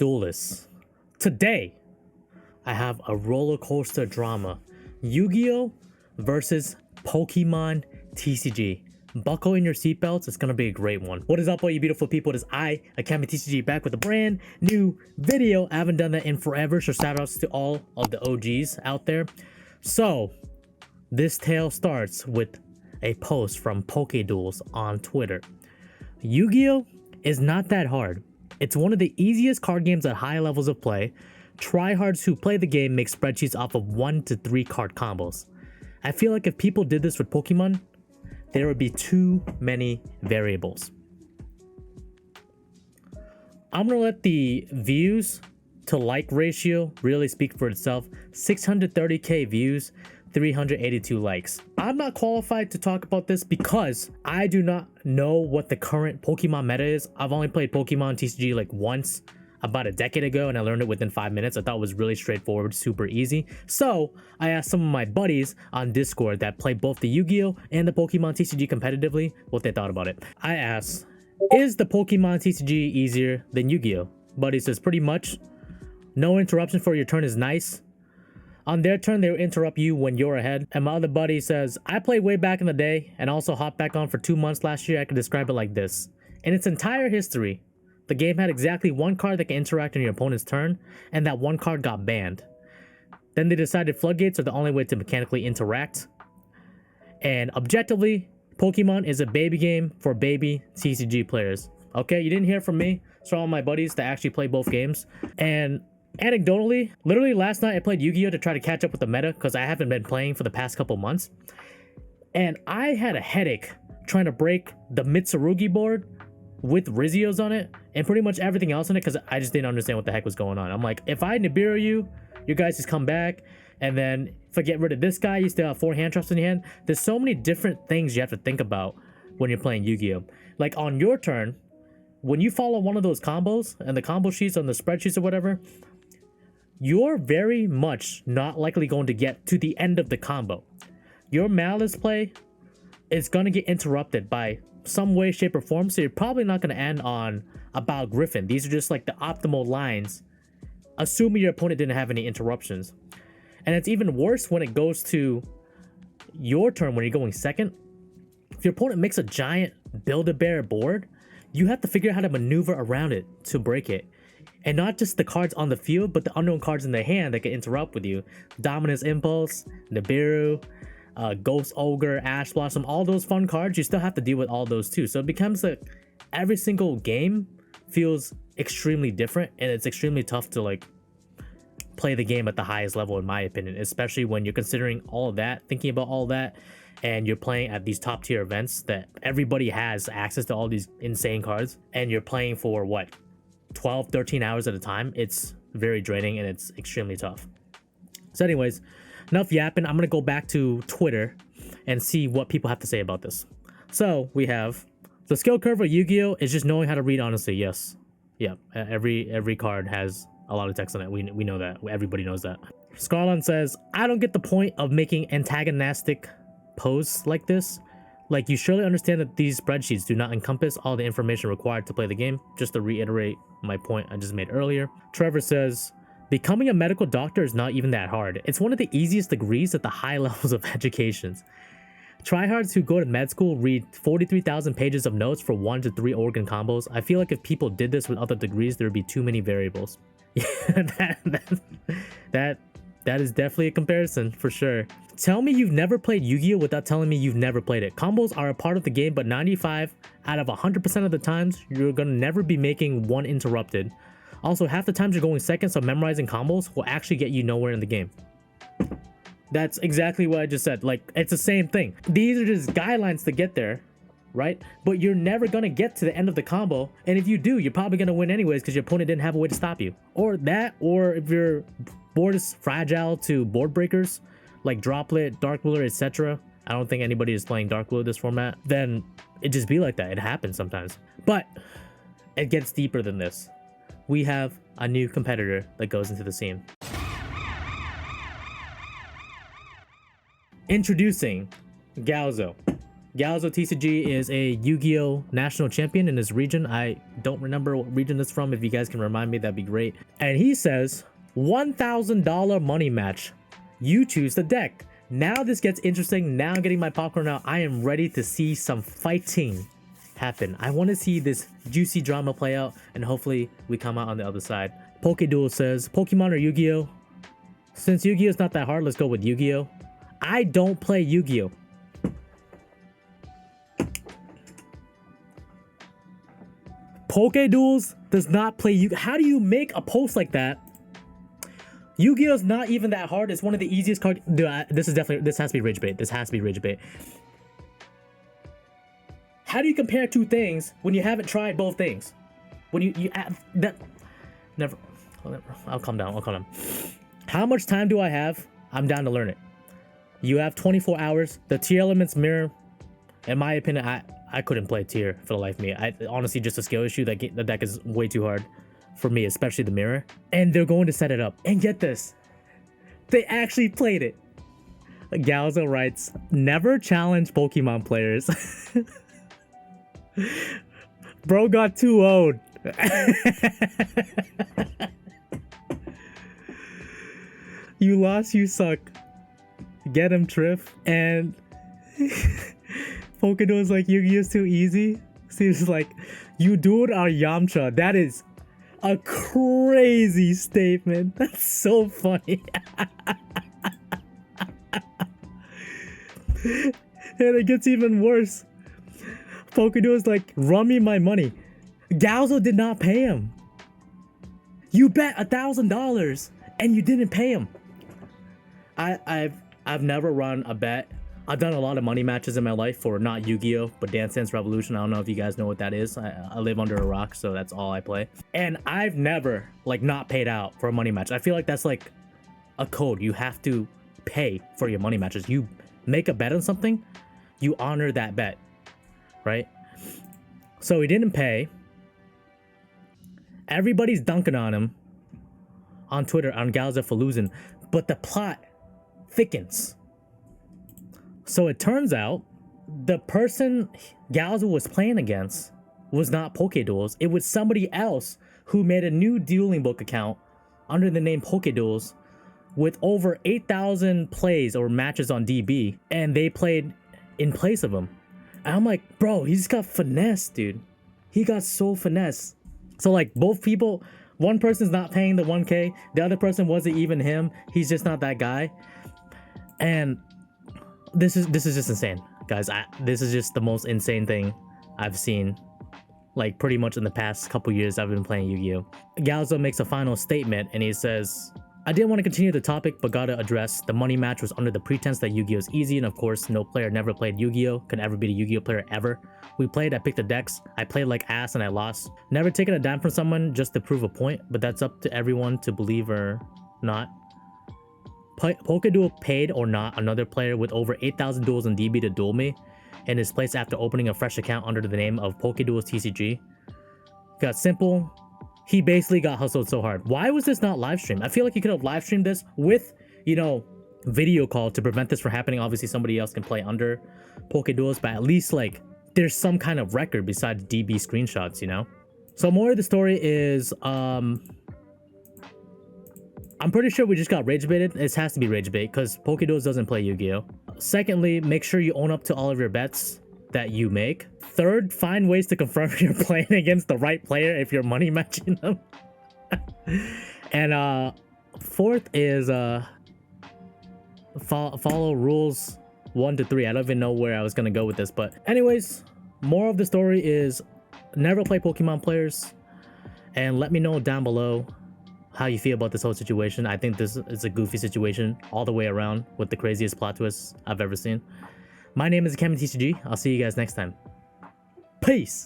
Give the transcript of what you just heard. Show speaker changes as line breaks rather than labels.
Duelists. Today, I have a roller coaster drama. Yu-Gi-Oh! Versus Pokemon TCG. Buckle in your seatbelts, it's gonna be a great one. What is up, all you beautiful people? It is I, AkemiTCG, back with a brand new video. I haven't done that in forever, so shout outs to all of the OGs out there. So, this tale starts with a post from PokeDuels on Twitter. Yu-Gi-Oh! Is not that hard. It's one of the easiest card games at high levels of play. Tryhards who play the game make spreadsheets off of 1 to 3 card combos. I feel like if people did this with Pokemon, there would be too many variables. I'm gonna let the views to like ratio really speak for itself. 630k views, 382 likes. I'm not qualified to talk about this because I do not know what the current Pokemon meta is. I've only played Pokemon TCG like once about a decade ago, and I learned it within 5 minutes. I thought it was really straightforward, super easy. So I asked some of my buddies on Discord that play both the Yu-Gi-Oh! And the Pokemon TCG competitively what they thought about it. I asked, is the Pokemon TCG easier than Yu-Gi-Oh? Buddy says pretty much. No interruption for your turn is nice. On their turn, they will interrupt you when you're ahead. And my other buddy says, I played way back in the day and also hopped back on for 2 months last year. I could describe it like this. In its entire history, the game had exactly one card that can interact on your opponent's turn, and that one card got banned. Then they decided floodgates are the only way to mechanically interact. And objectively, Pokemon is a baby game for baby TCG players. Okay, you didn't hear from me. It's all my buddies that actually play both games. And anecdotally, literally last night I played Yu-Gi-Oh! To try to catch up with the meta because I haven't been playing for the past couple months. And I had a headache trying to break the Mitsurugi board with Rizios on it and pretty much everything else on it because I just didn't understand what the heck was going on. I'm like, if I Nibiru you guys just come back, and then if I get rid of this guy, you still have 4 hand traps in your hand. There's so many different things you have to think about when you're playing Yu-Gi-Oh! Like on your turn, when you follow one of those combos and the combo sheets on the spreadsheets or whatever, you're very much not likely going to get to the end of the combo. Your Malice play is going to get interrupted by some way, shape, or form, so you're probably not going to end on about Griffin. These are just like the optimal lines, assuming your opponent didn't have any interruptions. And it's even worse when it goes to your turn when you're going second. If your opponent makes a giant Build-A-Bear board, you have to figure out how to maneuver around it to break it. And not just the cards on the field, but the unknown cards in the hand that can interrupt with you. Dominance Impulse, Nibiru, Ghost Ogre, Ash Blossom, all those fun cards, you still have to deal with all those too. So it becomes like every single game feels extremely different, and it's extremely tough to like play the game at the highest level, in my opinion, especially when you're considering all of that, thinking about all that, and you're playing at these top tier events that everybody has access to all these insane cards, and you're playing for what, 12, 13 hours at a time. It's very draining and it's extremely tough. So anyways, enough yapping. I'm gonna go back to Twitter and see what people have to say about this. So we have the skill curve of Yu-Gi-Oh! Is just knowing how to read honestly. Yes, yeah, every card has a lot of text on it. We know that. Everybody knows that. Scarlon says, I don't get the point of making antagonistic posts like this. Like, you surely understand that these spreadsheets do not encompass all the information required to play the game. Just to reiterate my point I just made earlier. Trevor says, becoming a medical doctor is not even that hard. It's one of the easiest degrees at the high levels of educations. Tryhards who go to med school read 43,000 pages of notes for 1 to 3 organ combos. I feel like if people did this with other degrees, there would be too many variables. Yeah, that is definitely a comparison for sure. Tell me you've never played Yu-Gi-Oh! Without telling me you've never played it. Combos are a part of the game, but 95 out of 100% of the times, you're gonna never be making one interrupted. Also, half the times you're going second, so memorizing combos will actually get you nowhere in the game. That's exactly what I just said. Like, it's the same thing. These are just guidelines to get there, right? But you're never gonna get to the end of the combo, and if you do, you're probably gonna win anyways because your opponent didn't have a way to stop you. Or that, or if your board is fragile to board breakers, like Droplet, Dark Ruler, etc. I don't think anybody is playing Dark Ruler this format. Then it just be like that. It happens sometimes. But it gets deeper than this. We have a new competitor that goes into the scene. Introducing Galzo. Galzo TCG is a Yu-Gi-Oh! National champion in his region. I don't remember what region it's from. If you guys can remind me, that'd be great. And he says, $1,000 money match. You choose the deck. Now this gets interesting. Now I'm getting my popcorn out. I am ready to see some fighting happen. I want to see this juicy drama play out, and hopefully we come out on the other side. PokeDuel says, Pokemon or Yu-Gi-Oh? Since Yu-Gi-Oh is not that hard, let's go with Yu-Gi-Oh. I don't play Yu-Gi-Oh. PokeDuels does not play Yu. How do you make a post like that? Yu-Gi-Oh is not even that hard. It's one of the easiest cards. This has to be rage bait. This has to be rage bait. How do you compare two things when you haven't tried both things? When you that never. I'll calm down. I'll calm down. How much time do I have? I'm down to learn it. You have 24 hours. The tier elements mirror. In my opinion, I couldn't play tier for the life of me. I honestly, just a skill issue. The deck is way too hard for me, especially the mirror. And they're going to set it up. And get this, they actually played it. Galzo writes, never challenge Pokemon players. Bro got too old. You lost, you suck. Get him, Triff. And Pokemon's like, Yu-Gi-Oh's too easy. Seems like, you dude are Yamcha. That is a crazy statement. That's so funny. And it gets even worse. Pokemon's like, run me my money. Galzo did not pay him. You bet $1,000 and you didn't pay him. I've never run a bet. I've done a lot of money matches in my life for not Yu-Gi-Oh, but Dance Dance Revolution. I don't know if you guys know what that is. I live under a rock, so that's all I play. And I've never like not paid out for a money match. I feel like that's like a code. You have to pay for your money matches. You make a bet on something, you honor that bet, right? So he didn't pay. Everybody's dunking on him on Twitter, on Galzo for losing, but the plot thickens. So it turns out the person Galzo was playing against was not PokeDuels. It was somebody else who made a new dueling book account under the name PokeDuels with over 8,000 plays or matches on DB, and they played in place of him. And I'm like, bro, he just got finessed, dude. He got so finessed. So like both people, one person's not paying the 1K, the other person wasn't even him. He's just not that guy. And this is just insane, guys. This is just the most insane thing I've seen, like pretty much in the past couple years I've been playing Yu-Gi-Oh. Galzo makes a final statement and he says, I didn't want to continue the topic, but gotta address the money match was under the pretense that Yu-Gi-Oh is easy, and of course no player never played Yu-Gi-Oh could ever be a Yu-Gi-Oh player ever. We played, I picked the decks, I played like ass and I lost. Never taken a dime from someone just to prove a point, but that's up to everyone to believe or not. PokeDuel paid or not another player with over 8,000 duels in DB to duel me in his place after opening a fresh account under the name of PokeDuels TCG. Got simple. He basically got hustled so hard. Why was this not live streamed? I feel like you could have live streamed this with, you know, video call to prevent this from happening. Obviously somebody else can play under PokeDuels, but at least like there's some kind of record besides DB screenshots, you know? So more of the story is, I'm pretty sure we just got rage baited. This has to be rage bait because PokeDuels doesn't play Yu-Gi-Oh. Secondly, make sure you own up to all of your bets that you make. Third, find ways to confirm you're playing against the right player if you're money matching them. And fourth is follow rules 1 to 3. I don't even know where I was gonna go with this, but anyways, more of the story is never play Pokemon players, and let me know down below how you feel about this whole situation. I think this is a goofy situation all the way around with the craziest plot twists I've ever seen. My name is AkemiTCG. I'll see you guys next time. Peace!